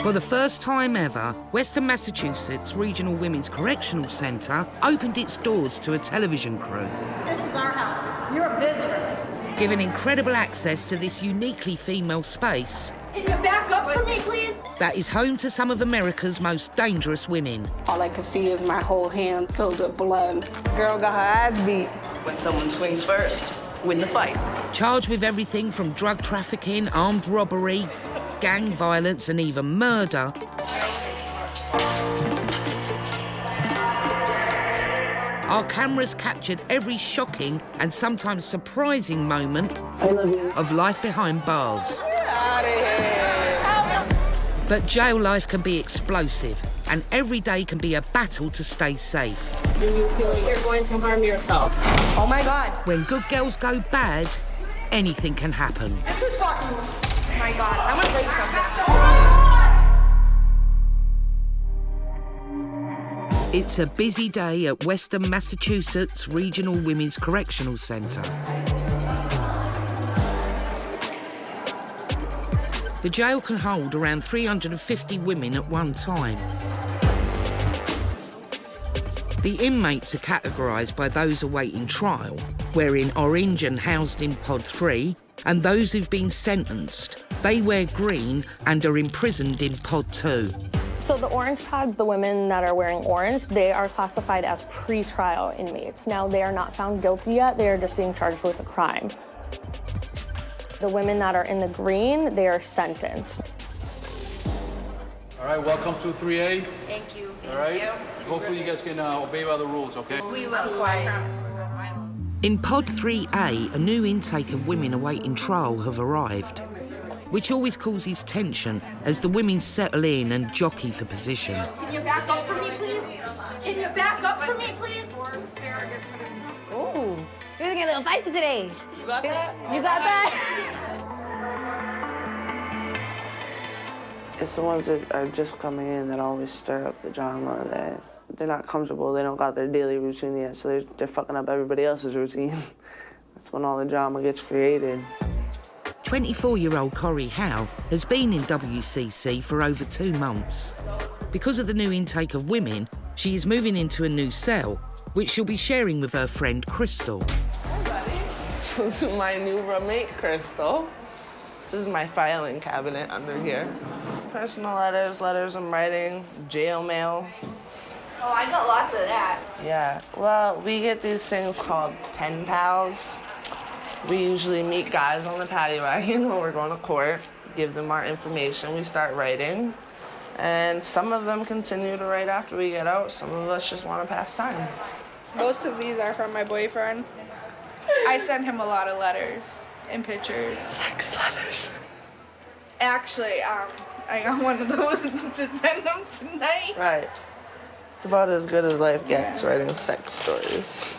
For the first time ever, Western Massachusetts Regional Women's Correctional Center opened its doors to a television crew. This is our house. You're a visitor. Giving incredible access to this uniquely female space. Can you back up for me, please? That is home to some of America's most dangerous women. All I could see is my whole hand filled with blood. Girl got her ass beat. When someone swings first, win the fight. Charged with everything from drug trafficking, armed robbery, gang violence and even murder. Our cameras captured every shocking and sometimes surprising moment of life behind bars. Get out of here. But jail life can be explosive and every day can be a battle to stay safe. Do you feel like you're going to harm yourself? Oh my God. When good girls go bad, anything can happen. This is fucking... Oh my God, I'm gonna break something. It's a busy day at Western Massachusetts Regional Women's Correctional Center. The jail can hold around 350 women at one time. The inmates are categorised by those awaiting trial, wearing orange and housed in Pod 3, and those who've been sentenced. They wear green and are imprisoned in Pod 2. So the orange pods, the women that are wearing orange, they are classified as pre-trial inmates. Now, they are not found guilty yet. They are just being charged with a crime. The women that are in the green, they are sentenced. All right, welcome to 3A. Thank you. All right? Hopefully you guys can obey by the rules, okay? We will. Quiet. In Pod 3A, a new intake of women awaiting trial have arrived, which always causes tension as the women settle in and jockey for position. Can you back up for me, please? Can you back up for me, please? Ooh, you're gonna get a little feisty today. You got that? You got that? It's the ones that are just coming in that always stir up the drama, that they're not comfortable, they don't got their daily routine yet, so they're fucking up everybody else's routine. That's when all the drama gets created. 24-year-old Cory has been in WCC for over 2 months. Because of the new intake of women, she is moving into a new cell, which she'll be sharing with her friend Crystal. This is my new roommate, Crystal. This is my filing cabinet under here. Personal letters I'm writing, jail mail. Oh, I got lots of that. Yeah, well, we get these things called pen pals. We usually meet guys on the paddy wagon when we're going to court, give them our information, we start writing. And some of them continue to write after we get out, some of us just want to pass time. Most of these are from my boyfriend. I send him a lot of letters and pictures. Sex letters. Actually, I got one of those to send him tonight. Right. It's about as good as life gets, writing sex stories.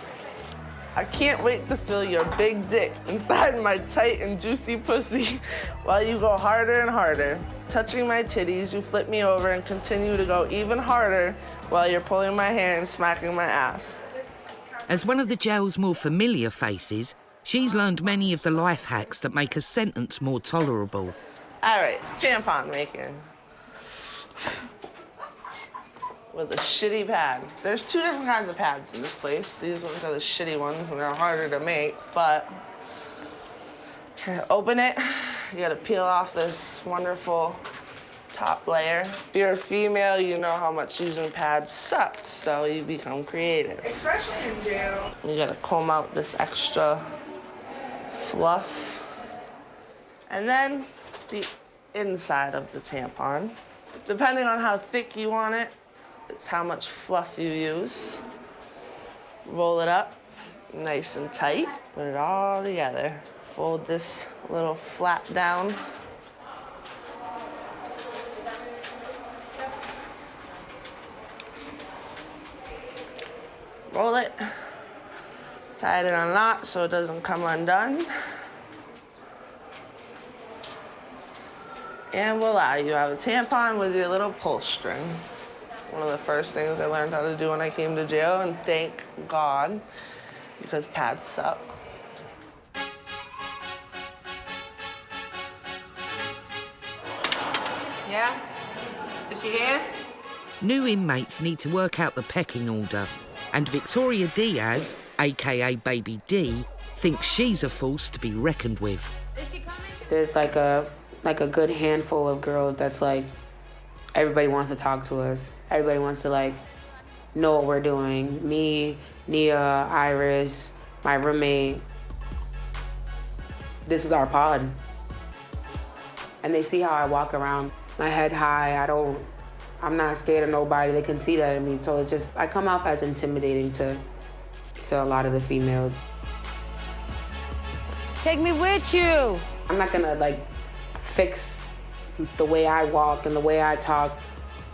I can't wait to feel your big dick inside my tight and juicy pussy while you go harder and harder. Touching my titties, you flip me over and continue to go even harder while you're pulling my hair and smacking my ass. As one of the jail's more familiar faces, she's learned many of the life hacks that make a sentence more tolerable. All right, tampon making. With a shitty pad. There's 2 different kinds of pads in this place. These ones are the shitty ones and they're harder to make, but open it, you gotta peel off this wonderful top layer. If you're a female, you know how much using pads sucks, so you become creative. Especially in jail. You gotta comb out this extra fluff. And then the inside of the tampon. Depending on how thick you want it, it's how much fluff you use. Roll it up nice and tight. Put it all together. Fold this little flap down. Roll it. Tie it in a knot so it doesn't come undone. And voila, you have a tampon with your little pull string. One of the first things I learned how to do when I came to jail, and thank God, because pads suck. Yeah? Is she here? New inmates need to work out the pecking order, and Victoria Diaz, aka Baby D, thinks she's a force to be reckoned with. Is she coming? There's like a good handful of girls that's like, everybody wants to talk to us. Everybody wants to like know what we're doing. Me, Nia, Iris, my roommate. This is our pod. And they see how I walk around, my head high. I'm not scared of nobody. They can see that in me. So I come off as intimidating to a lot of the females. Take me with you. I'm not gonna like fix the way I walk and the way I talk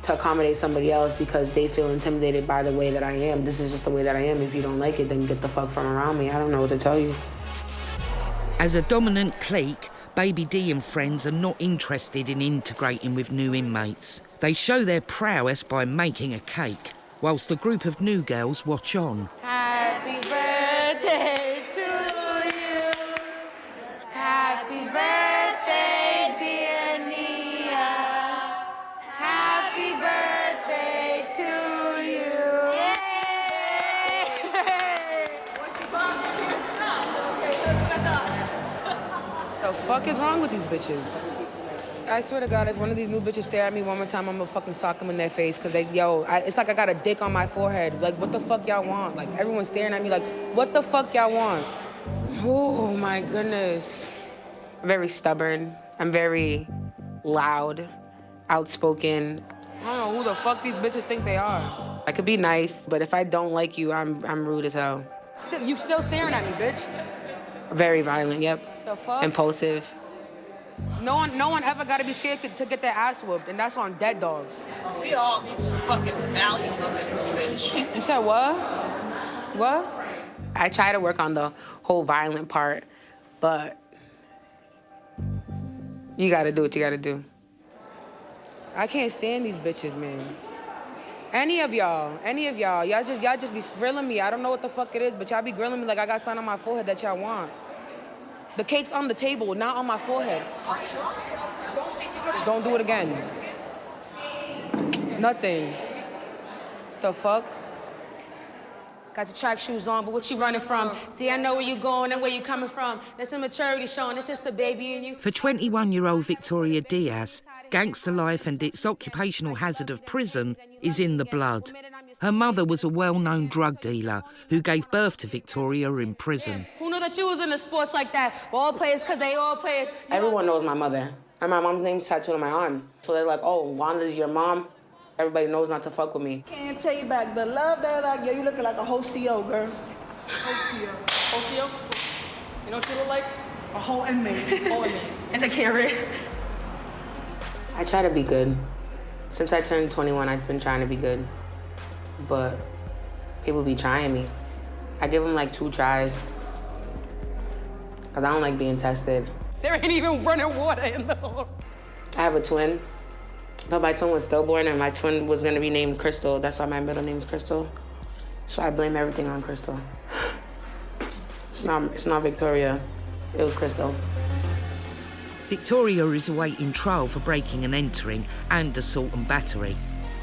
to accommodate somebody else because they feel intimidated by the way that I am. This is just the way that I am. If you don't like it, then get the fuck from around me. I don't know what to tell you. As a dominant clique, Baby D and friends are not interested in integrating with new inmates. They show their prowess by making a cake, whilst a group of new girls watch on. Happy birthday to you. Happy birthday, dear Nia. Happy birthday to you. Yay! What you bought me this stuff? Okay, that's what I thought. The fuck is wrong with these bitches? I swear to God, if one of these new bitches stare at me one more time, I'm gonna fucking sock them in their face. Cause it's like I got a dick on my forehead. Like, what the fuck y'all want? Like, everyone's staring at me like, what the fuck y'all want? Oh my goodness. I'm very stubborn. I'm very loud, outspoken. I don't know who the fuck these bitches think they are. I could be nice, but if I don't like you, I'm rude as hell. You still staring at me, bitch. Very violent, yep. The fuck? Impulsive. No one ever got to be scared to get their ass whooped, and that's on dead dogs. We all need some fucking value up in this bitch. You said what? What? I try to work on the whole violent part, but you gotta do what you gotta do. I can't stand these bitches, man. Any of y'all, y'all just be grilling me. I don't know what the fuck it is, but y'all be grilling me like I got something on my forehead that y'all want. The cake's on the table, not on my forehead. Just don't do it again. Nothing. The fuck? Got your track shoes on, but what you running from? See, I know where you going and where you coming from. There's some maturity showing, it's just a baby in you. For 21-year-old Victoria Diaz, gangster life and its occupational hazard of prison is in the blood. Her mother was a well-known drug dealer who gave birth to Victoria in prison. Who knew that you was into sports like that? Ball players, because they all players. Everyone knows my mother. And my mom's name's tattooed on my arm. So they're like, oh, Wanda's your mom? Everybody knows not to fuck with me. Can't take you back the love that I give you. Looking like a whole CO, girl. Whole CO? You know what she look like? A whole inmate. Whole inmate. And a carrot. I try to be good. Since I turned 21, I've been trying to be good. But people be trying me. I give them like 2 tries. Cause I don't like being tested. There ain't even running water in the hole. I have a twin, but my twin was stillborn and my twin was gonna be named Crystal. That's why my middle name is Crystal. So I blame everything on Crystal. It's not Victoria, it was Crystal. Victoria is awaiting trial for breaking and entering and assault and battery.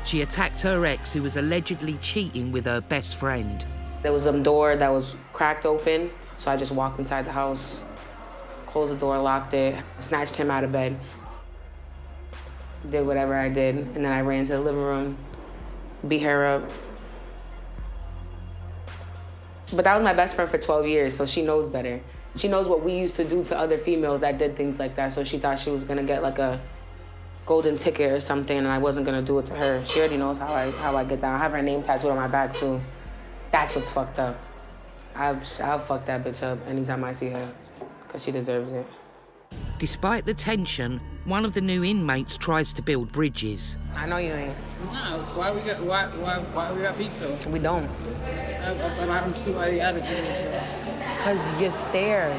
She attacked her ex, who was allegedly cheating with her best friend. There was a door that was cracked open, so I just walked inside the house, closed the door, locked it, snatched him out of bed, did whatever I did, and then I ran to the living room, beat her up. But that was my best friend for 12 years, so she knows better. She knows what we used to do to other females that did things like that, so she thought she was gonna get like a golden ticket or something, and I wasn't gonna do it to her. She already knows how I get down. I have her name tattooed on my back too. That's what's fucked up. I'll fuck that bitch up anytime I see her, because she deserves it. Despite the tension, one of the new inmates tries to build bridges. I know you ain't. Nah, why we got beef though? We don't. I haven't seen why the attitude is. Because you're stared.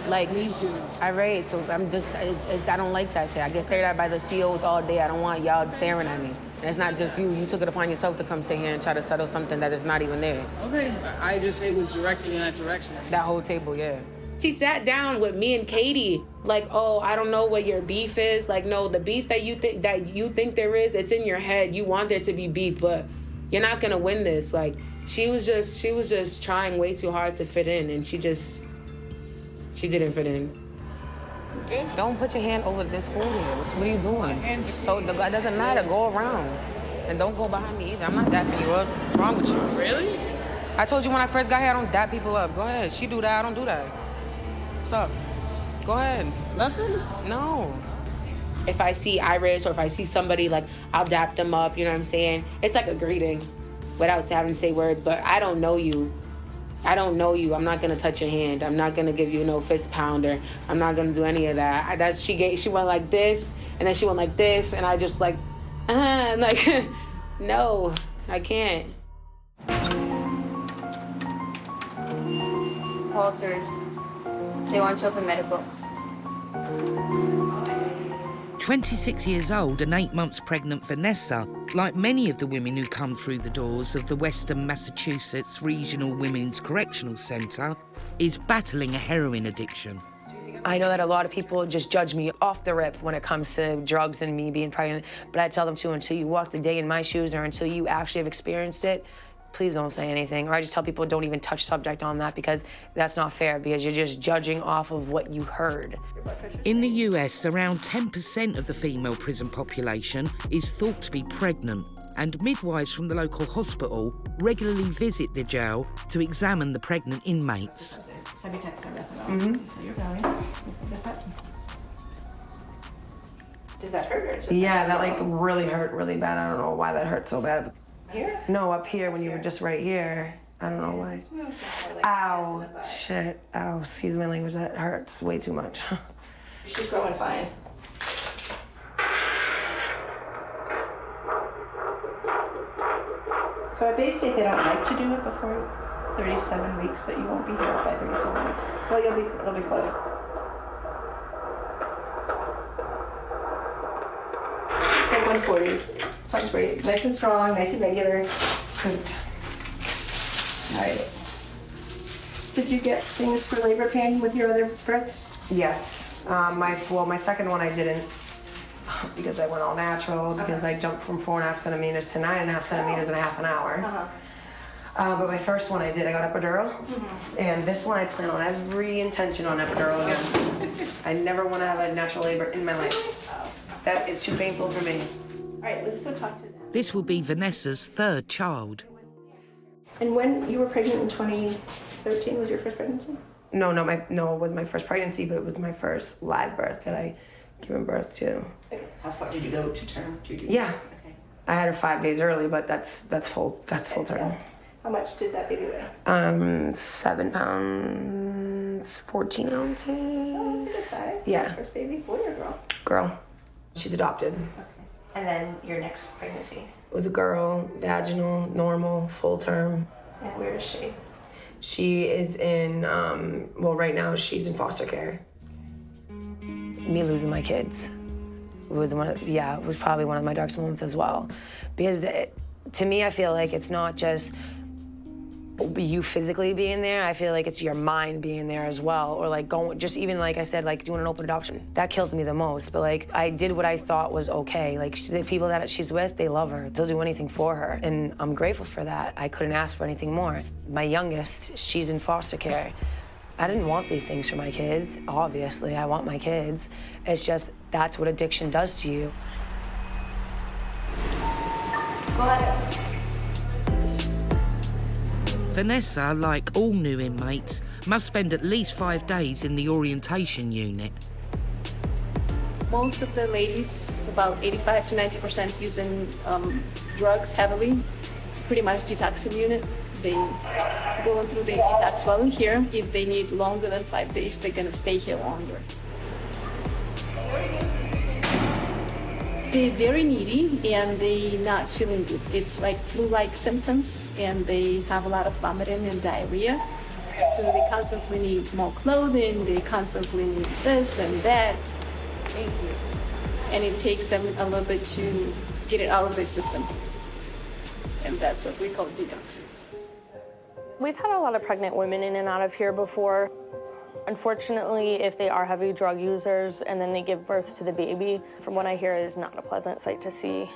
Like, need to. Irate, so I'm just, I don't like that shit. I get stared at by the COs all day. I don't want y'all staring at me. And it's not just you. You took it upon yourself to come sit here and try to settle something that is not even there. Okay, I just, it was directly in that direction. That whole table, yeah. She sat down with me and Katie, like, oh, I don't know what your beef is. Like, no, the beef that you think there is, it's in your head. You want there to be beef, but you're not gonna win this. Like, she was just trying way too hard to fit in, and she didn't fit in. Don't put your hand over this food here. What are you doing? So it doesn't matter. Go around. And don't go behind me either. I'm not dapping you up. What's wrong with you? Really? I told you when I first got here, I don't dap people up. Go ahead. She do that, I don't do that. What's up? Go ahead. Nothing? No. If I see Iris or if I see somebody, like, I'll dap them up, you know what I'm saying? It's like a greeting without having to say words, but I don't know you. I don't know you. I'm not gonna touch your hand. I'm not gonna give you no fist pounder. I'm not gonna do any of that. She went like this, and then she went like this, and I just like, like, no, I can't. Walters, they want you up in medical. 26 years old and 8 months pregnant Vanessa, like many of the women who come through the doors of the Western Massachusetts Regional Women's Correctional Center, is battling a heroin addiction. I know that a lot of people just judge me off the rip when it comes to drugs and me being pregnant, but I tell them too, until you walk the day in my shoes or until you actually have experienced it, please don't say anything. Or I just tell people don't even touch subject on that, because that's not fair, because you're just judging off of what you heard. In the US, around 10% of the female prison population is thought to be pregnant, and midwives from the local hospital regularly visit the jail to examine the pregnant inmates. Does that hurt? Yeah, that like really hurt really bad. I don't know why that hurt so bad. Here? No, up here when you were just right here. I don't know why. Ow, shit, ow, excuse my language, that hurts way too much. She's growing fine. So they say they don't like to do it before 37 weeks, but you won't be here by 37 weeks. Well, it'll be close. It's like 140s. Sounds great. Nice and strong, nice and regular. Good. All right. Did you get things for labor pain with your other births? Yes. My second one I didn't, because I went all natural, because I jumped from 4.5 centimeters to 9.5 centimeters in a half an hour. But my first one I did, I got epidural. And this one I plan on every intention on epidural again. I never want to have a natural labor in my life. That is too painful for me. All right, let's go talk to them. This will be Vanessa's third child. And when you were pregnant in 2013, was your first pregnancy? No, it wasn't my first pregnancy, but it was my first live birth that I given birth to. Okay. How far did you go to term? Yeah. Okay. I had her 5 days early, but that's full term. Yeah. How much did that baby weigh? 7 pounds, 14 ounces. Oh, that's a good size. Yeah. First baby, boy or girl? Girl. She's adopted. Okay. And then your next pregnancy? It was a girl, vaginal, normal, full term. And where is she? She is in, right now she's in foster care. Me losing my kids was it was probably one of my darkest moments as well. Because to me, I feel like it's not just you physically being there, I feel like it's your mind being there as well. Or like just even like I said, like doing an open adoption. That killed me the most, but like I did what I thought was okay. Like the people that she's with, they love her. They'll do anything for her. And I'm grateful for that. I couldn't ask for anything more. My youngest, she's in foster care. I didn't want these things for my kids. Obviously, I want my kids. It's just, that's what addiction does to you. Go ahead. Vanessa, like all new inmates, must spend at least 5 days in the orientation unit. Most of the ladies, about 85 to 90%, using drugs heavily. It's pretty much detoxing unit. They go through the detox while in here. If they need longer than 5 days, they're gonna stay here longer. They're very needy and they're not feeling good. It's like flu-like symptoms and they have a lot of vomiting and diarrhea. So they constantly need more clothing, they constantly need this and that. Thank you. And it takes them a little bit to get it out of their system. And that's what we call detoxing. We've had a lot of pregnant women in and out of here before. Unfortunately, if they are heavy drug users and then they give birth to the baby, from what I hear, it is not a pleasant sight to see.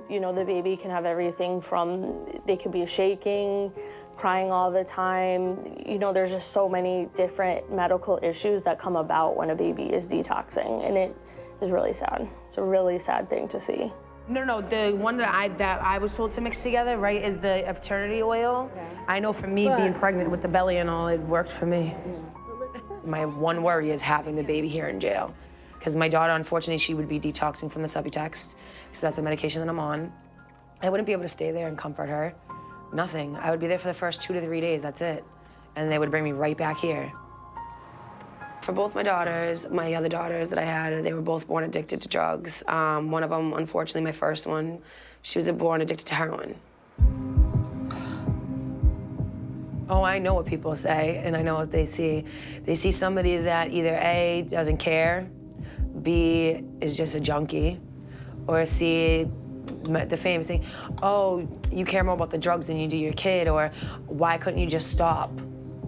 You know, the baby can have everything from, they could be shaking, crying all the time. You know, there's just so many different medical issues that come about when a baby is detoxing, and it is really sad. It's a really sad thing to see. No, the one that I was told to mix together, right, is the paternity oil. Okay. I know for me, being pregnant with the belly and all, it worked for me. My one worry is having the baby here in jail. Because my daughter, unfortunately, she would be detoxing from the Subutex, because that's the medication that I'm on. I wouldn't be able to stay there and comfort her. Nothing. I would be there for the first 2 to 3 days, that's it. And they would bring me right back here. For both my daughters, my other daughters that I had, they were both born addicted to drugs. One of them, unfortunately, my first one, she was born addicted to heroin. Oh, I know what people say, and I know what they see. They see somebody that either A, doesn't care, B, is just a junkie, or C, the famous thing, oh, you care more about the drugs than you do your kid, or why couldn't you just stop?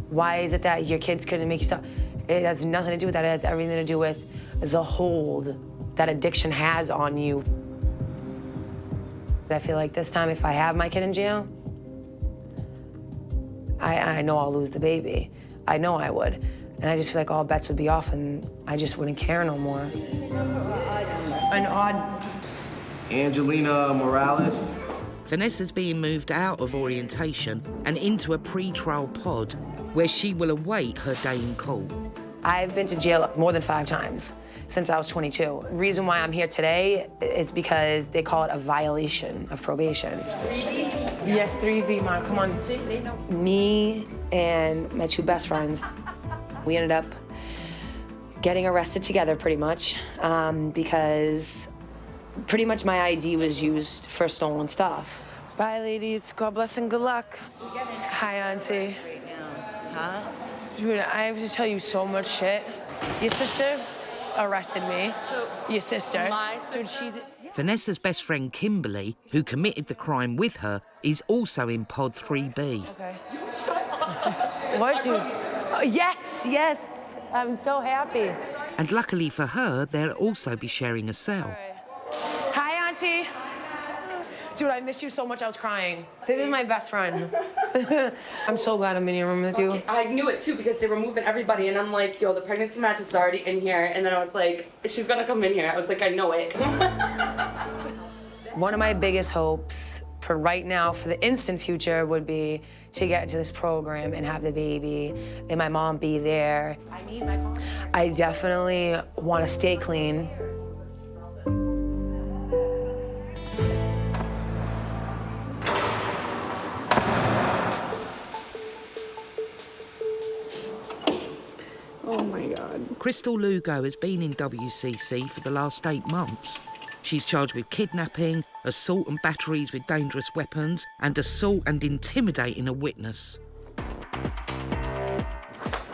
Why is it that your kids couldn't make you stop? It has nothing to do with that. It has everything to do with the hold that addiction has on you. I feel like this time, if I have my kid in jail, I know I'll lose the baby. I know I would. And I just feel like all bets would be off and I just wouldn't care no more. An odd... Angelina Morales. Vanessa's being moved out of orientation and into a pre-trial pod where she will await her day in court. I've been to jail more than 5 times since I was 22. The reason why I'm here today is because they call it a violation of probation. 3B? Yes, 3B, Mom, come on. Me and my 2 best friends, we ended up getting arrested together pretty much because pretty much my ID was used for stolen stuff. Bye, ladies. God bless and good luck. Hi, Auntie. Huh? Dude, I have to tell you so much shit. Your sister arrested me. Who? Your sister. My sister? Dude, she's... Vanessa's best friend Kimberly, who committed the crime with her, is also in pod 3B. Okay. What, dude? Oh, yes. I'm so happy. And luckily for her, they'll also be sharing a cell. Hi, Auntie. Dude, I miss you so much, I was crying. This is my best friend. I'm so glad I'm in your room with you. Okay. I knew it too because they were moving everybody and I'm like, yo, the pregnancy match is already in here. And then I was like, she's gonna come in here. I was like, I know it. One of my biggest hopes for right now, for the instant future, would be to get into this program and have the baby and my mom be there. I definitely want to stay clean. Oh my God. Crystal Lugo has been in WCC for the last 8 months. She's charged with kidnapping, assault and batteries with dangerous weapons, and assault and intimidating a witness.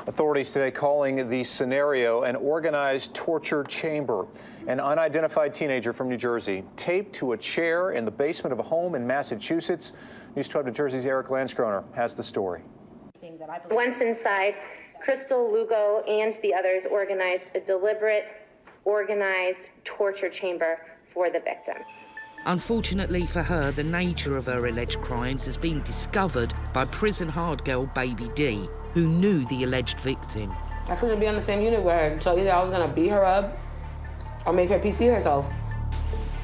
Authorities today calling the scenario an organized torture chamber. An unidentified teenager from New Jersey taped to a chair in the basement of a home in Massachusetts. News 12 New Jersey's Eric Landskroner has the story. Once inside, Crystal Lugo and the others organized a deliberate, organized torture chamber for the victim. Unfortunately for her, the nature of her alleged crimes has been discovered by prison hard girl Baby D, who knew the alleged victim. I couldn't be on the same unit with her, so either I was gonna beat her up or make her PC herself.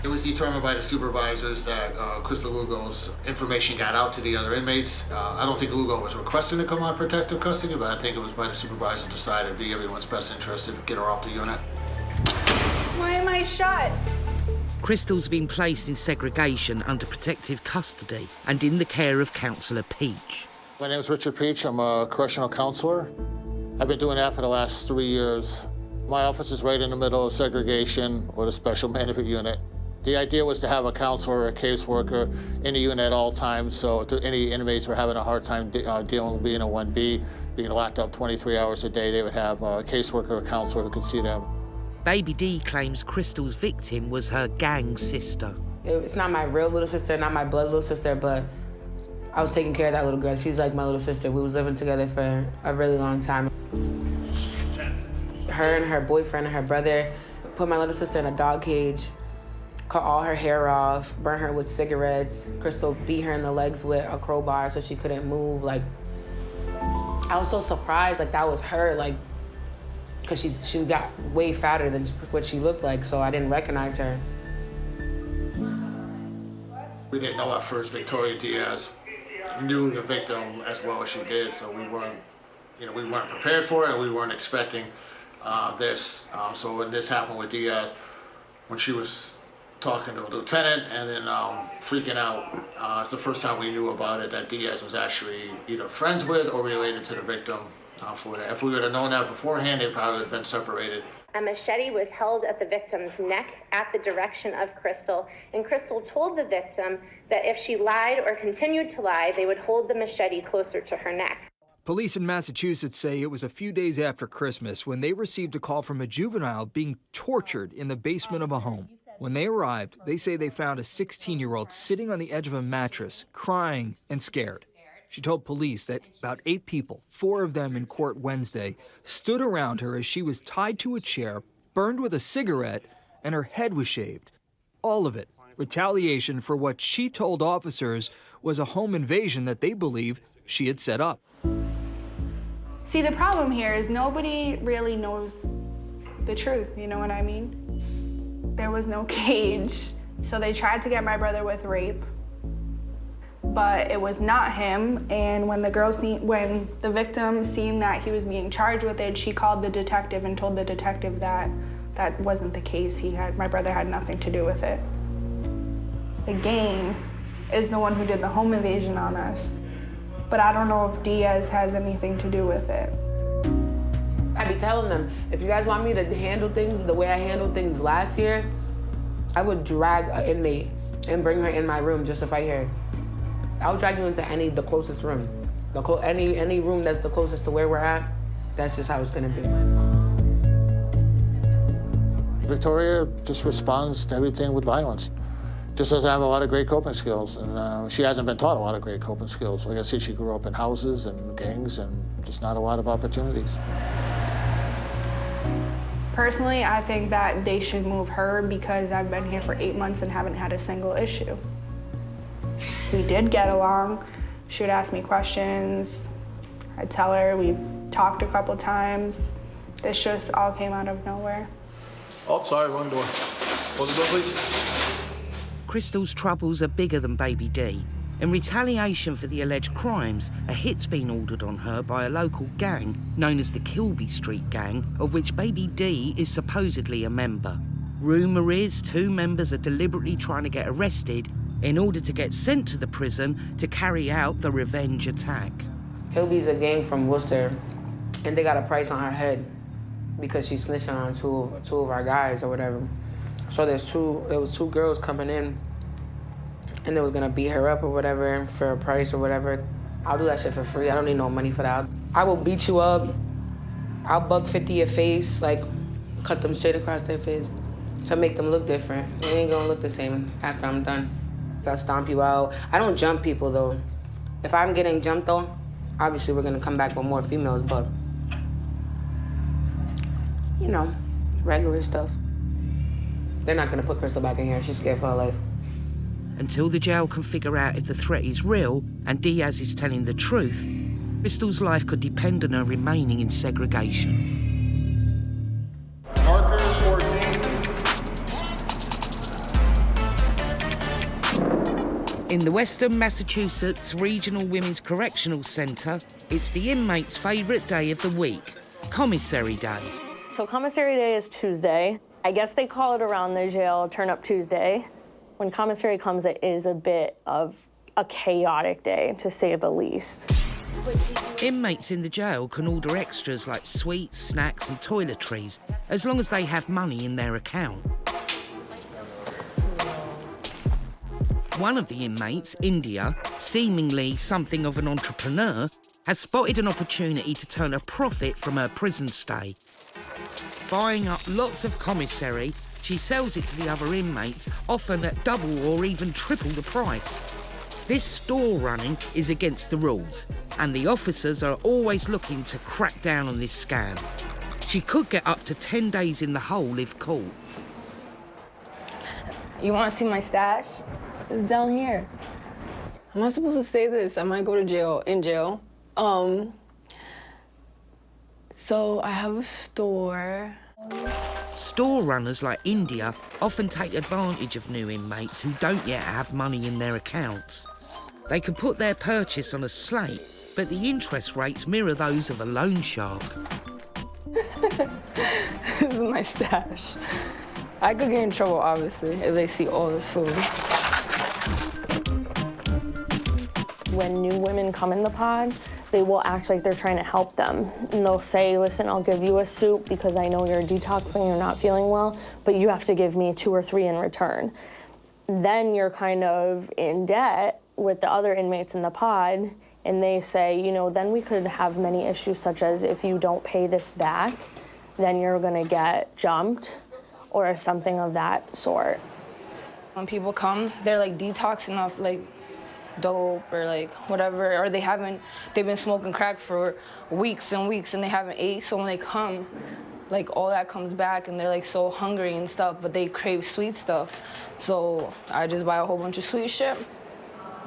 It was determined by the supervisors that Crystal Lugo's information got out to the other inmates. I don't think Lugo was requesting to come on protective custody, but I think it was by the supervisor decided to be everyone's best interest to get her off the unit. Why am I shot? Crystal's been placed in segregation under protective custody and in the care of Counsellor Peach. My name is Richard Peach. I'm a correctional counselor. I've been doing that for the last 3 years. My office is right in the middle of segregation or the special management unit. The idea was to have a counselor or a caseworker in the unit at all times, so if any inmates were having a hard time dealing with being a 1B, being locked up 23 hours a day, they would have a caseworker or a counselor who could see them. Baby D claims Crystal's victim was her gang sister. It's not my real little sister, not my blood little sister, but I was taking care of that little girl. She's like my little sister. We was living together for a really long time. her and her boyfriend and her brother put my little sister in a dog cage, cut all her hair off, burn her with cigarettes. Crystal beat her in the legs with a crowbar so she couldn't move. Like, I was so surprised, like that was her, like, cause she got way fatter than what she looked like, so I didn't recognize her. We didn't know at first Victoria Diaz knew the victim as well as she did, so we weren't prepared for it, and we weren't expecting this. So when this happened with Diaz, when she was talking to a lieutenant and then freaking out, it's the first time we knew about it, that Diaz was actually either friends with or related to the victim for that. If we would have known that beforehand, they probably would have been separated. A machete was held at the victim's neck at the direction of Crystal, and Crystal told the victim that if she lied or continued to lie, they would hold the machete closer to her neck. Police in Massachusetts say it was a few days after Christmas when they received a call from a juvenile being tortured in the basement of a home. When they arrived, they say they found a 16-year-old sitting on the edge of a mattress, crying and scared. She told police that about 8 people, 4 of them in court Wednesday, stood around her as she was tied to a chair, burned with a cigarette, and her head was shaved. All of it retaliation for what she told officers was a home invasion that they believe she had set up. See, the problem here is nobody really knows the truth, you know what I mean? There was no cage, so they tried to get my brother with rape, but it was not him. And when the victim seen that he was being charged with it, she called the detective and told the detective that that wasn't the case. My brother had nothing to do with it. The gang is the one who did the home invasion on us, but I don't know if Diaz has anything to do with it. I be telling them, if you guys want me to handle things the way I handled things last year, I would drag an inmate and bring her in my room just to fight her. I'll drag you into the closest room. Any room that's the closest to where we're at, that's just how it's gonna be. Victoria just responds to everything with violence. Just doesn't have a lot of great coping skills, and she hasn't been taught a lot of great coping skills. Like I said, she grew up in houses and gangs and just not a lot of opportunities. Personally, I think that they should move her because I've been here for 8 months and haven't had a single issue. We did get along. She would ask me questions. I'd tell her, we've talked a couple times. This just all came out of nowhere. Oh, sorry, wrong door. Close the door, please. Crystal's troubles are bigger than Baby D. In retaliation for the alleged crimes, a hit's been ordered on her by a local gang known as the Kilby Street Gang, of which Baby D is supposedly a member. Rumour is 2 members are deliberately trying to get arrested in order to get sent to the prison to carry out the revenge attack. Kilby's a gang from Worcester, and they got a price on her head because she's snitching on two of our guys or whatever. So there was 2 girls coming in, and they was gonna beat her up or whatever for a price or whatever. I'll do that shit for free. I don't need no money for that. I will beat you up. I'll buck 50 your face, like cut them straight across their face to make them look different. They ain't gonna look the same after I'm done. So I stomp you out. I don't jump people though. If I'm getting jumped though, obviously we're gonna come back with more females, but you know, regular stuff. They're not gonna put Crystal back in here. She's scared for her life. Until the jail can figure out if the threat is real and Diaz is telling the truth, Crystal's life could depend on her remaining in segregation. Markers 14. In the Western Massachusetts Regional Women's Correctional Center, it's the inmates' favourite day of the week, Commissary Day. So Commissary Day is Tuesday. I guess they call it around the jail Turn Up Tuesday. When Commissary comes, it is a bit of a chaotic day, to say the least. Inmates in the jail can order extras like sweets, snacks and toiletries, as long as they have money in their account. One of the inmates, India, seemingly something of an entrepreneur, has spotted an opportunity to turn a profit from her prison stay. Buying up lots of commissary, she sells it to the other inmates, often at double or even triple the price. This store running is against the rules, and the officers are always looking to crack down on this scam. She could get up to 10 days in the hole if caught. You want to see my stash? It's down here. Am I supposed to say this? I might go to jail, in jail. So I have a store. Store runners like India often take advantage of new inmates who don't yet have money in their accounts. They can put their purchase on a slate, but the interest rates mirror those of a loan shark. This is my stash. I could get in trouble, obviously, if they see all this food. When new women come in the pod, they will act like they're trying to help them. And they'll say, listen, I'll give you a soup because I know you're detoxing, you're not feeling well, but you have to give me 2 or 3 in return. Then you're kind of in debt with the other inmates in the pod, and they say, you know, then we could have many issues such as if you don't pay this back, then you're gonna get jumped or something of that sort. When people come, they're like detoxing off like dope or like whatever, or they've been smoking crack for weeks and weeks and they haven't ate, so when they come, like all that comes back and they're like so hungry and stuff, but they crave sweet stuff. So I just buy a whole bunch of sweet shit.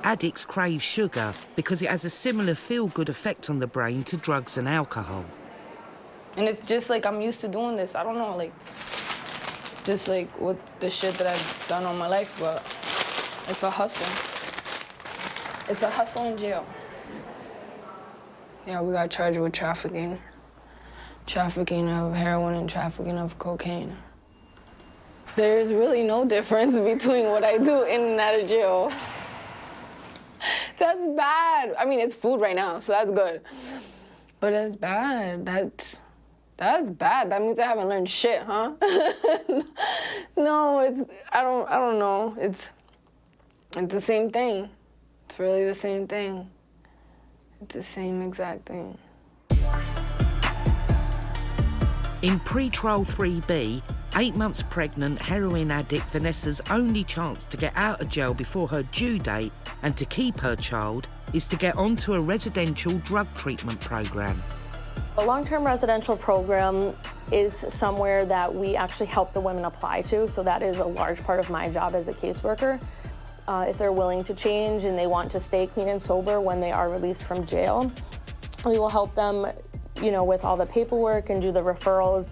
Addicts crave sugar because it has a similar feel-good effect on the brain to drugs and alcohol. And it's just like I'm used to doing this. I don't know, like, just like with the shit that I've done all my life, but it's a hustle. It's a hustle in jail. Yeah, we got charged with trafficking. Trafficking of heroin and trafficking of cocaine. There's really no difference between what I do in and out of jail. That's bad. I mean, it's food right now, so that's good. But that's bad. That's bad. That means I haven't learned shit, huh? No, I don't know. It's the same thing. It's really the same thing. It's the same exact thing. In pre-trial 3B, 8 months pregnant heroin addict Vanessa's only chance to get out of jail before her due date and to keep her child is to get onto a residential drug treatment program. A long-term residential program is somewhere that we actually help the women apply to, so that is a large part of my job as a caseworker. If they're willing to change and they want to stay clean and sober when they are released from jail, we will help them, you know, with all the paperwork and do the referrals.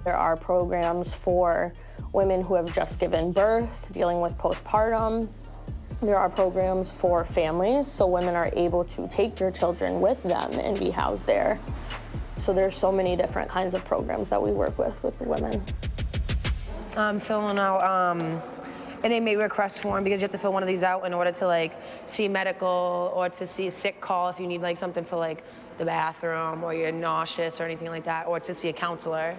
There are programs for women who have just given birth, dealing with postpartum. There are programs for families, so women are able to take their children with them and be housed there. So there's so many different kinds of programs that we work with the women. I'm filling out an inmate request form because you have to fill one of these out in order to like see medical or to see a sick call if you need like something for like the bathroom or you're nauseous or anything like that, or to see a counselor.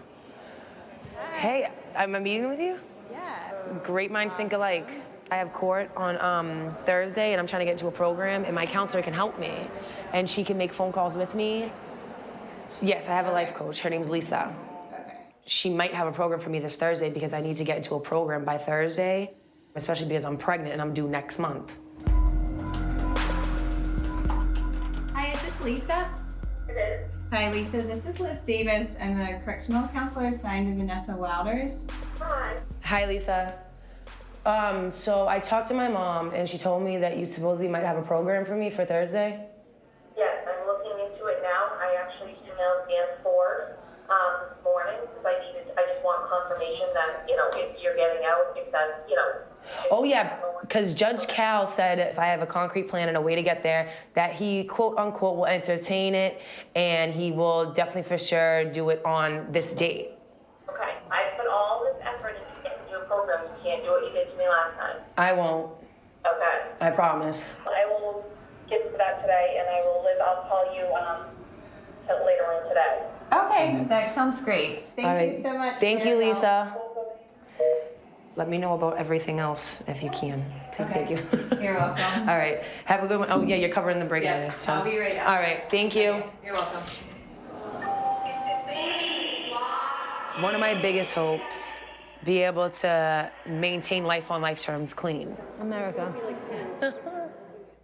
Hey, am I meeting with you? Yeah. Great minds think alike. I have court on Thursday and I'm trying to get into a program and my counselor can help me and she can make phone calls with me. Yes, I have a life coach. Her name's Lisa. Okay. She might have a program for me this Thursday because I need to get into a program by Thursday, especially because I'm pregnant and I'm due next month. Hi, is this Lisa? It is. Hi, Lisa. This is Liz Davis. I'm a correctional counselor assigned to Vanessa Wouters. Hi. Hi, Lisa. So I talked to my mom and she told me that you supposedly might have a program for me for Thursday. Yes, I'm looking into it now. I actually emailed Dan Ford this morning because I just want confirmation that, you know, if you're getting out, if that's, you know. Oh yeah, because Judge Cal said if I have a concrete plan and a way to get there, that he, quote unquote, will entertain it and he will definitely for sure do it on this date. Okay, I put all this effort into getting to a program. You can't do what you did to me last time. I won't. Okay. I promise. I will get to that today and I'll call you later on today. Okay, that sounds great. Thank you so much. Thank you, Lisa. Let me know about everything else if you can. Thank you. You're welcome. All right. Have a good one. Oh, yeah, you're covering the break. Yeah, so. I'll be right out. All right. Thank you. You're welcome. One of my biggest hopes, be able to maintain life on life terms clean. America.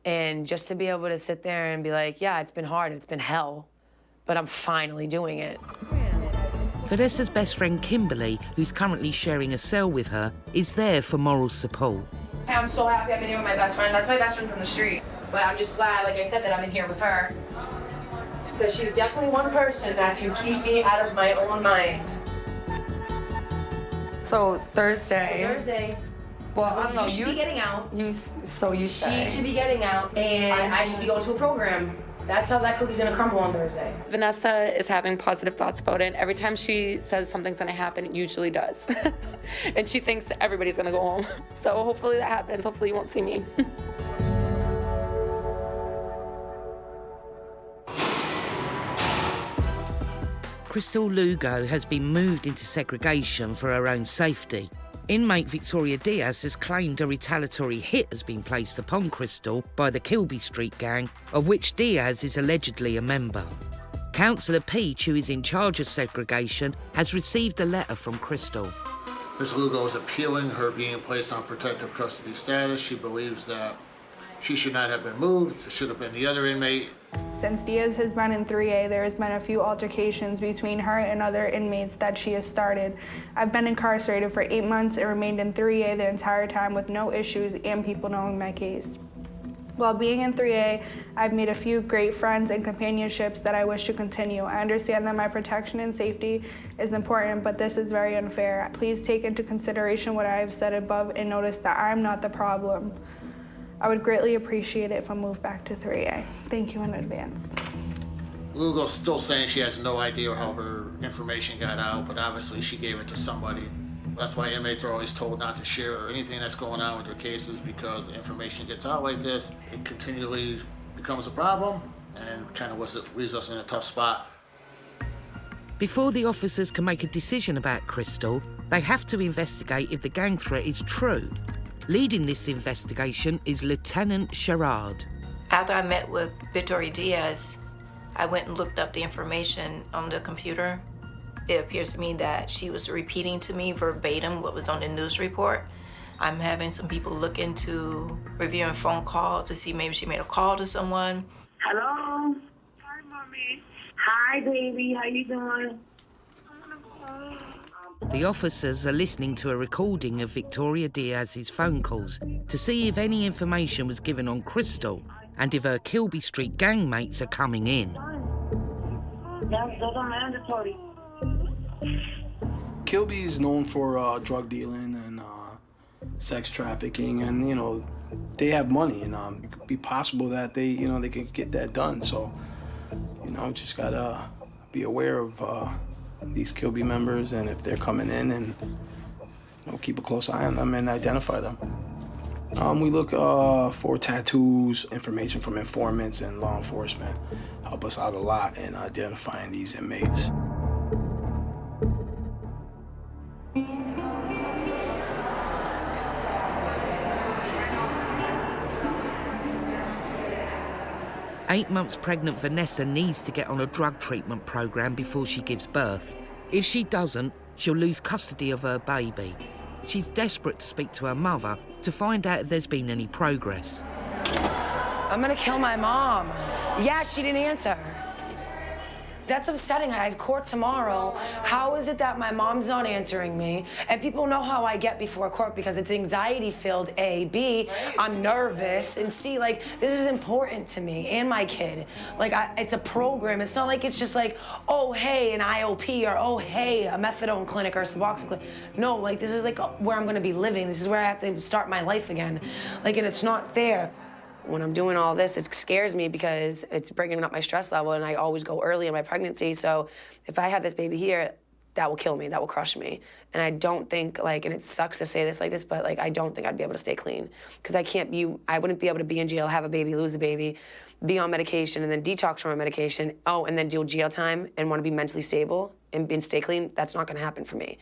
And just to be able to sit there and be like, yeah, it's been hard, it's been hell, but I'm finally doing it. Vanessa's best friend Kimberly, who's currently sharing a cell with her, is there for moral support. I'm so happy I've been here with my best friend. That's my best friend from the street. But I'm just glad, like I said, that I'm in here with her. Because she's definitely one person that can keep me out of my own mind. So Thursday. Well, I don't know. You should be getting out. You say. She should be getting out, and I should be going to a program. That's how that cookie's gonna crumble on Thursday. Vanessa is having positive thoughts about it. Every time she says something's gonna happen, it usually does. And she thinks everybody's gonna go home. So hopefully that happens. Hopefully you won't see me. Crystal Lugo has been moved into segregation for her own safety. Inmate Victoria Diaz has claimed a retaliatory hit has been placed upon Crystal by the Kilby Street gang, of which Diaz is allegedly a member. Councillor Peach, who is in charge of segregation, has received a letter from Crystal. Ms. Lugo is appealing her being placed on protective custody status. She believes that she should not have been moved. It should have been the other inmate. Since Diaz has been in 3A, there has been a few altercations between her and other inmates that she has started. I've been incarcerated for 8 months and remained in 3A the entire time with no issues and people knowing my case. While being in 3A, I've made a few great friends and companionships that I wish to continue. I understand that my protection and safety is important, but this is very unfair. Please take into consideration what I have said above and notice that I'm not the problem. I would greatly appreciate it if I moved back to 3A. Thank you in advance. Lugo's still saying she has no idea how her information got out, but obviously she gave it to somebody. That's why inmates are always told not to share anything that's going on with their cases, because information gets out like this, it continually becomes a problem and kind of leaves us in a tough spot. Before the officers can make a decision about Crystal, they have to investigate if the gang threat is true. Leading this investigation is Lieutenant Sherrard. After I met with Victoria Diaz, I went and looked up the information on the computer. It appears to me that she was repeating to me verbatim what was on the news report. I'm having some people look into reviewing phone calls to see maybe she made a call to someone. Hello. Hi, Mommy. Hi, baby. How you doing? The officers are listening to a recording of Victoria Diaz's phone calls to see if any information was given on Crystal and if her Kilby Street gang mates are coming in. That's mandatory. Kilby is known for drug dealing and sex trafficking, and they have money, and it could be possible that they can get that done. So, just gotta be aware of these Kilby members, and if they're coming in, and keep a close eye on them and identify them. We look for tattoos, information from informants and law enforcement. Help us out a lot in identifying these inmates. Eight months pregnant Vanessa needs to get on a drug treatment program before she gives birth. If she doesn't, she'll lose custody of her baby. She's desperate to speak to her mother to find out if there's been any progress. I'm gonna kill my mom. Yeah, she didn't answer. That's upsetting. I have court tomorrow. How is it that my mom's not answering me? And people know how I get before court because it's anxiety-filled, A. B, I'm nervous, and C, this is important to me and my kid. It's a program. It's not like it's just oh, hey, an IOP, or oh, hey, a methadone clinic or a Suboxone clinic. No, this is where I'm gonna be living. This is where I have to start my life again. And it's not fair. When I'm doing all this, it scares me because it's bringing up my stress level, and I always go early in my pregnancy. So if I have this baby here, that will kill me, that will crush me. And I don't think, and it sucks to say this like this, but I don't think I'd be able to stay clean. Because I wouldn't be able to be in jail, have a baby, lose a baby, be on medication, and then detox from a medication, and then do jail time and want to be mentally stable and stay clean. That's not gonna happen for me.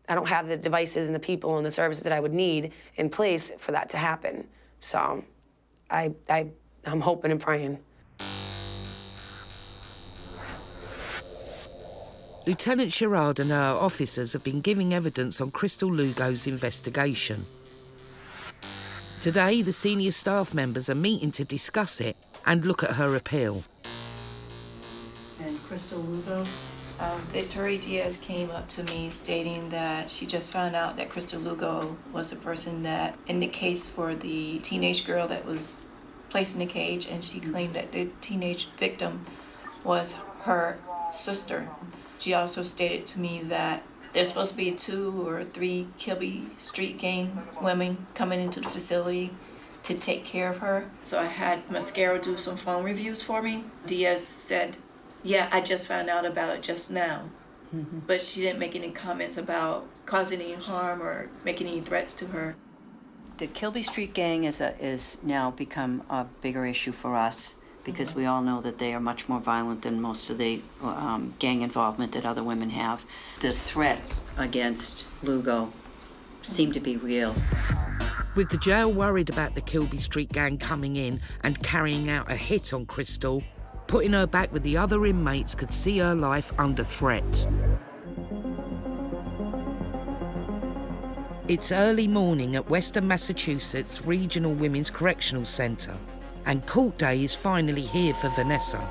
I don't have the devices and the people and the services that I would need in place for that to happen. So I'm hoping and praying. Lieutenant Sherrard and her officers have been giving evidence on Crystal Lugo's investigation. Today, the senior staff members are meeting to discuss it and look at her appeal. And Crystal Lugo Victoria Diaz came up to me stating that she just found out that Crystal Lugo was the person that, in the case for the teenage girl that was placed in the cage, and she claimed that the teenage victim was her sister. She also stated to me that there's supposed to be 2 or 3 Kilby Street gang women coming into the facility to take care of her. So I had Mascara do some phone reviews for me. Diaz said, yeah, I just found out about it just now. But she didn't make any comments about causing any harm or making any threats to her. The Kilby Street Gang is now become a bigger issue for us because we all know that they are much more violent than most of the gang involvement that other women have. The threats against Lugo seem to be real. With the jail worried about the Kilby Street Gang coming in and carrying out a hit on Crystal, putting her back with the other inmates could see her life under threat. It's early morning at Western Massachusetts Regional Women's Correctional Center, and court day is finally here for Vanessa.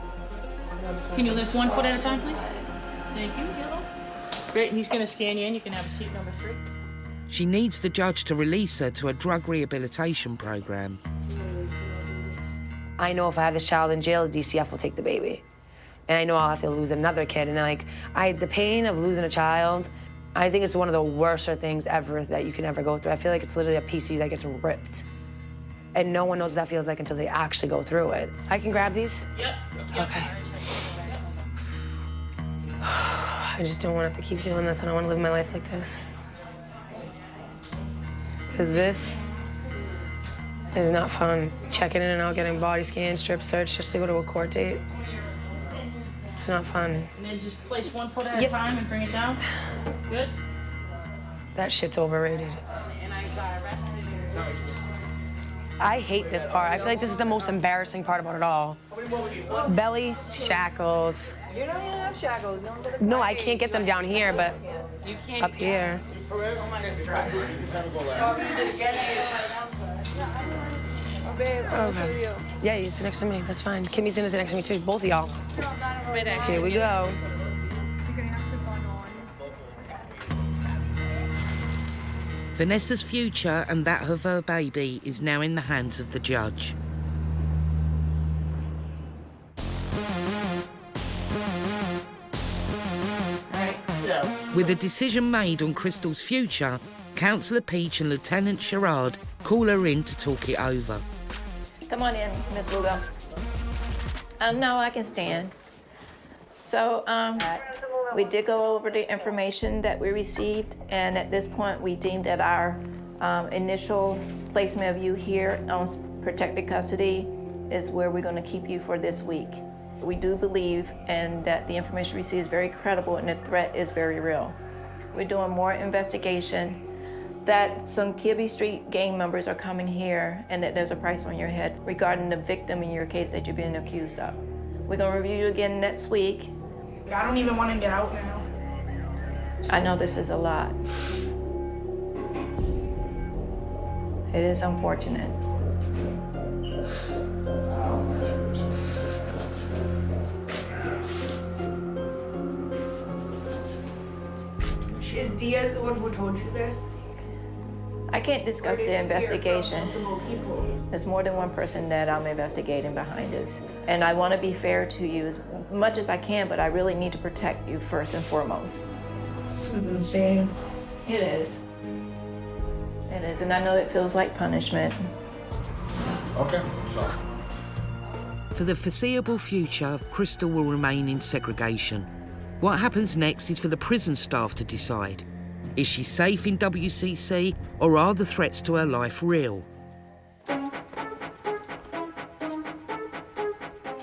Can you lift 1 foot at a time, please? Thank you, yellow. Great, and he's gonna scan you in. You can have a seat number 3. She needs the judge to release her to a drug rehabilitation program. I know if I have this child in jail, DCF will take the baby. And I know I'll have to lose another kid. And the pain of losing a child, I think it's one of the worst things ever that you can ever go through. I feel like it's literally a piece of you that gets ripped. And no one knows what that feels like until they actually go through it. I can grab these? Yep. Okay. I just don't want to have to keep doing this. I don't want to live my life like this. Because this is not fun. Checking in and out, getting body scans, strip search just to go to a court date. It's not fun. And then just place 1 foot at a time and bring it down. Good. That shit's overrated. I hate this part. I feel like this is the most embarrassing part about it all. Belly, shackles. You don't even have shackles. No, I can't get them down here, but up here. Okay. Yeah, you sit next to me. That's fine. Kimmy's gonna sit next to me too. Both of y'all. Here we go. Vanessa's future and that of her baby is now in the hands of the judge. With a decision made on Crystal's future, Councillor Peach and Lieutenant Sherrard call her in to talk it over. Come on in, Miss Lugo. No, I can stand. So, we did go over the information that we received, and at this point, we deemed that our initial placement of you here on protected custody is where we're going to keep you for this week. We do believe and that the information received is very credible and the threat is very real. We're doing more investigation, that some Kilby Street gang members are coming here and that there's a price on your head regarding the victim in your case that you're being accused of. We're going to review you again next week. I don't even want to get out now. I know this is a lot. It is unfortunate. Is Diaz the one who told you this? I can't discuss the investigation. There's more than one person that I'm investigating behind this. And I want to be fair to you as much as I can, but I really need to protect you first and foremost. This is insane. It is. It is, and I know it feels like punishment. Okay, so. For the foreseeable future, Crystal will remain in segregation. What happens next is for the prison staff to decide. Is she safe in WCC, or are the threats to her life real?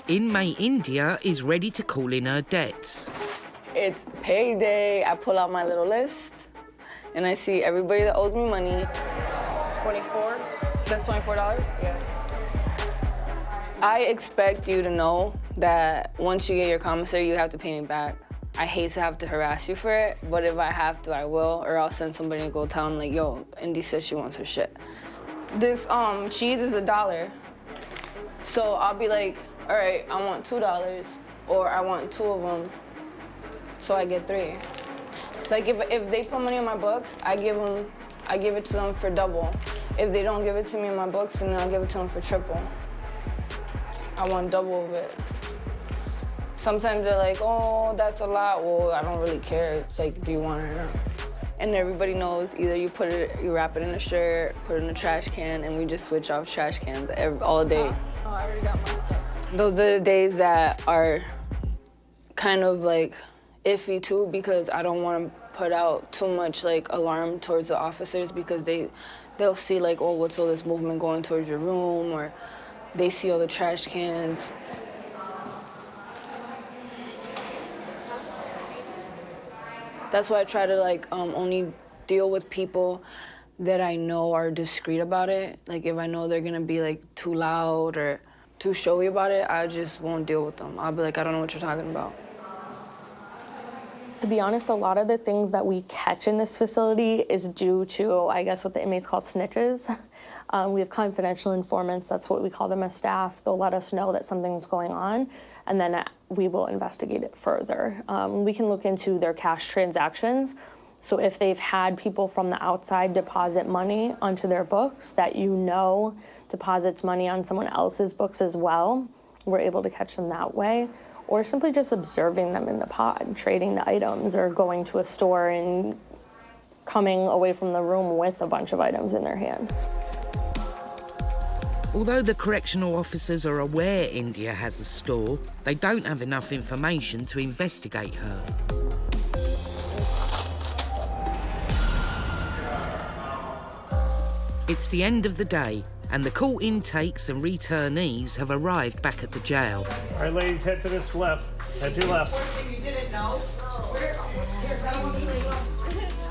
Inmate India is ready to call in her debts. It's payday. I pull out my little list, and I see everybody that owes me money. 24? That's $24? Yeah. I expect you to know that once you get your commissary, you have to pay me back. I hate to have to harass you for it, but if I have to, I will, or I'll send somebody to go tell them, like, yo, Indy says she wants her shit. This cheese is $1. So I'll be like, all right, I want $2, or I want 2 of them. so I get 3. Like if they put money on my books, I give it to them for double. If they don't give it to me in my books, then I'll give it to them for triple. I want double of it. Sometimes they're like, oh, that's a lot. Well, I don't really care. It's like, do you want it or not? And everybody knows either you wrap it in a shirt, put it in a trash can, and we just switch off trash cans all day. Oh, I already got my stuff. Those are the days that are kind of like iffy too, because I don't want to put out too much like alarm towards the officers, because they'll see like, oh, what's all this movement going towards your room, or they see all the trash cans. That's why I try to like only deal with people that I know are discreet about it. Like if I know they're gonna be like too loud or too showy about it, I just won't deal with them. I'll be like, I don't know what you're talking about. To be honest, a lot of the things that we catch in this facility is due to, I guess, what the inmates call snitches. We have confidential informants, that's what we call them as staff. They'll let us know that something's going on, and then we will investigate it further. We can look into their cash transactions. So if they've had people from the outside deposit money onto their books that deposits money on someone else's books as well, we're able to catch them that way. Or simply just observing them in the pod, trading the items, or going to a store and coming away from the room with a bunch of items in their hand. Although the correctional officers are aware India has a store, they don't have enough information to investigate her. It's the end of the day, and the court intakes and returnees have arrived back at the jail. All right, ladies, head to this left. Head to your left.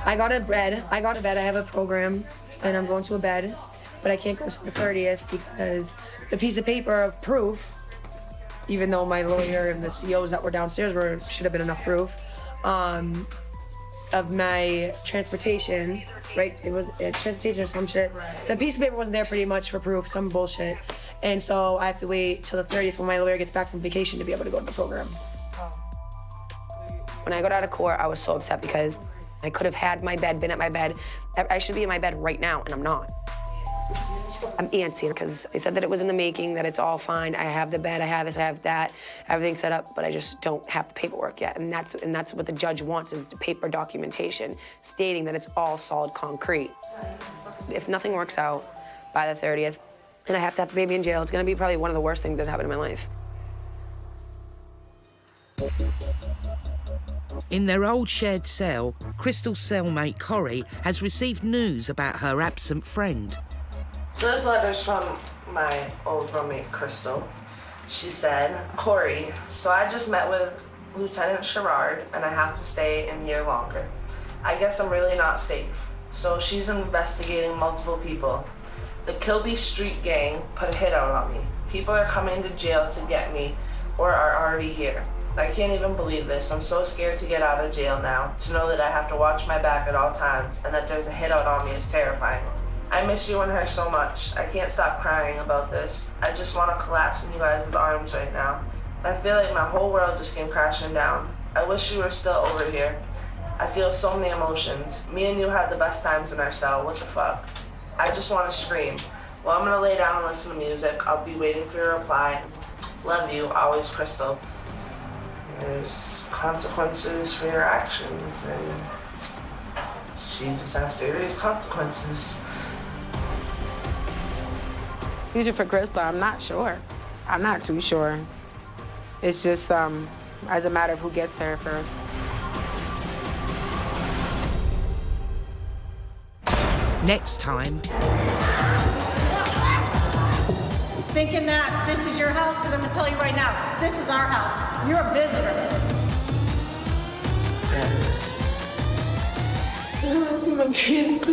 I got a bed. I have a program, and I'm going to a bed, but I can't go to the 30th because the piece of paper of proof, even though my lawyer and the COs that were downstairs should have been enough proof, of my transportation, right? It was transportation or some shit. Right. The piece of paper wasn't there pretty much for proof, some bullshit. And so I have to wait till the 30th when my lawyer gets back from vacation to be able to go to the program. When I got out of court, I was so upset because I could have had my bed, been at my bed. I should be in my bed right now, and I'm not. I'm antsy because I said that it was in the making, that it's all fine. I have the bed, I have this, I have that, everything's set up, but I just don't have the paperwork yet. And that's what the judge wants, is the paper documentation stating that it's all solid concrete. If nothing works out by the 30th, and I have to have the baby in jail, it's gonna be probably one of the worst things that happened in my life. In their old shared cell, Crystal's cellmate Cory has received news about her absent friend. So this letter's from my old roommate, Crystal. She said, Cory, so I just met with Lieutenant Sherrard and I have to stay in here longer. I guess I'm really not safe. So she's investigating multiple people. The Kilby Street gang put a hit out on me. People are coming to jail to get me or are already here. I can't even believe this. I'm so scared to get out of jail now. To know that I have to watch my back at all times and that there's a hit out on me is terrifying. I miss you and her so much. I can't stop crying about this. I just want to collapse in you guys' arms right now. I feel like my whole world just came crashing down. I wish you were still over here. I feel so many emotions. Me and you had the best times in our cell. What the fuck? I just want to scream. Well, I'm gonna lay down and listen to music. I'll be waiting for your reply. Love you, always, Crystal. There's consequences for your actions, and she just has serious consequences. Future for Crystal, I'm not sure. I'm not too sure. It's just as a matter of who gets there first. Next time. Thinking that this is your house, because I'm gonna tell you right now, this is our house. You're a visitor. I see my kids.